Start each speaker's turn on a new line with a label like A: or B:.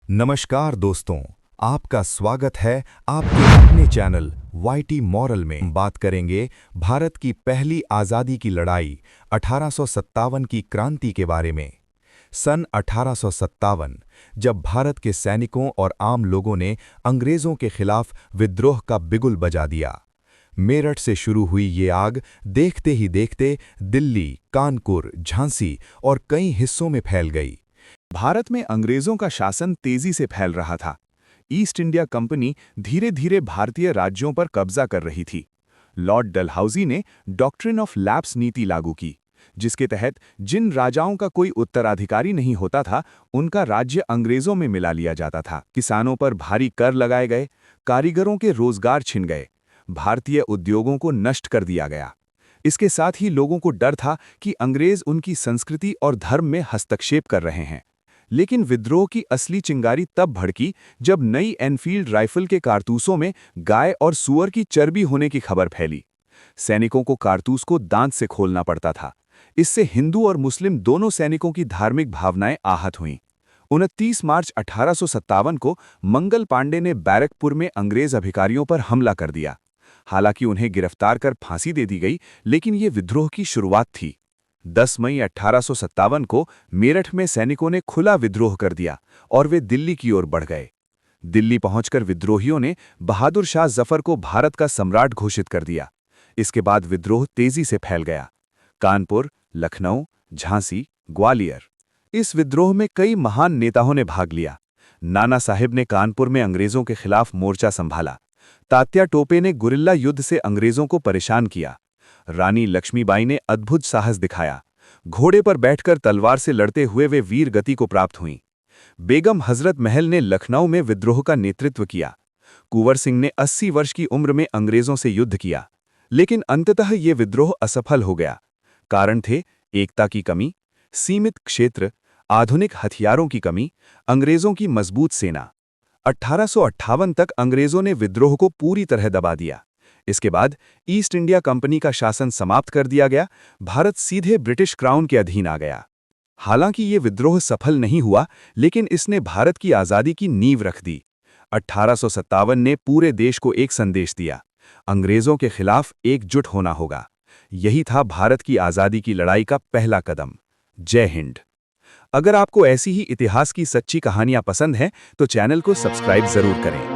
A: नमस्कार दोस्तों, आपका स्वागत है आपके अपने चैनल वाईटी मॉरल में। हम बात करेंगे भारत की पहली आज़ादी की लड़ाई 1857 की क्रांति के बारे में। सन 1857, जब भारत के सैनिकों और आम लोगों ने अंग्रेज़ों के खिलाफ विद्रोह का बिगुल बजा दिया। मेरठ से शुरू हुई ये आग देखते ही देखते दिल्ली, कानपुर, झांसी और कई हिस्सों में फैल गई।
B: भारत में अंग्रेजों का शासन तेजी से फैल रहा था। ईस्ट इंडिया कंपनी धीरे धीरे भारतीय राज्यों पर कब्जा कर रही थी। लॉर्ड डलहौजी ने डॉक्ट्रिन ऑफ लैप्स नीति लागू की, जिसके तहत जिन राजाओं का कोई उत्तराधिकारी नहीं होता था, उनका राज्य अंग्रेजों में मिला लिया जाता था। किसानों पर भारी कर लगाए गए, कारीगरों के रोजगार छिन गए, भारतीय उद्योगों को नष्ट कर दिया गया। इसके साथ ही लोगों को डर था कि अंग्रेज उनकी संस्कृति और धर्म में हस्तक्षेप कर रहे हैं। लेकिन विद्रोह की असली चिंगारी तब भड़की जब नई एनफील्ड राइफल के कारतूसों में गाय और सूअर की चर्बी होने की खबर फैली। सैनिकों को कारतूस को दांत से खोलना पड़ता था। इससे हिंदू और मुस्लिम दोनों सैनिकों की धार्मिक भावनाएं आहत हुईं। 29 मार्च 1857 को मंगल पांडे ने बैरकपुर में अंग्रेज अधिकारियों पर हमला कर दिया। हालांकि उन्हें गिरफ्तार कर फांसी दे दी गई, लेकिन ये विद्रोह की शुरुआत थी। 10 मई 1857 को मेरठ में सैनिकों ने खुला विद्रोह कर दिया और वे दिल्ली की ओर बढ़ गए। दिल्ली पहुंचकर विद्रोहियों ने बहादुर शाह जफर को भारत का सम्राट घोषित कर दिया। इसके बाद विद्रोह तेजी से फैल गया। कानपुर, लखनऊ, झांसी, ग्वालियर। इस विद्रोह में कई महान नेताओं ने भाग लिया। नाना साहिब ने कानपुर में अंग्रेजों के खिलाफ मोर्चा संभाला। तात्या टोपे ने गुरिल्ला युद्ध से अंग्रेजों को परेशान किया। रानी लक्ष्मीबाई ने अद्भुत साहस दिखाया। घोड़े पर बैठकर तलवार से लड़ते हुए वे वीर गति को प्राप्त हुईं। बेगम हजरत महल ने लखनऊ में विद्रोह का नेतृत्व किया। कुंवर सिंह ने 80 वर्ष की उम्र में अंग्रेजों से युद्ध किया, लेकिन अंततः ये विद्रोह असफल हो गया। कारण थे एकता की कमी, सीमित क्षेत्र, आधुनिक हथियारों की कमी, अंग्रेजों की मजबूत सेना। 1858 तक अंग्रेजों ने विद्रोह को पूरी तरह दबा दिया। इसके बाद ईस्ट इंडिया कंपनी का शासन समाप्त कर दिया गया। भारत सीधे ब्रिटिश क्राउन के अधीन आ गया। हालांकि ये विद्रोह सफल नहीं हुआ, लेकिन इसने भारत की आज़ादी की नींव रख दी। 1857 ने पूरे देश को एक संदेश दिया: अंग्रेजों के खिलाफ एकजुट होना होगा। यही था भारत की आज़ादी की लड़ाई का पहला कदम। जय हिंद। अगर आपको ऐसी ही इतिहास की सच्ची कहानियां पसंद हैं, तो चैनल को सब्सक्राइब जरूर करें।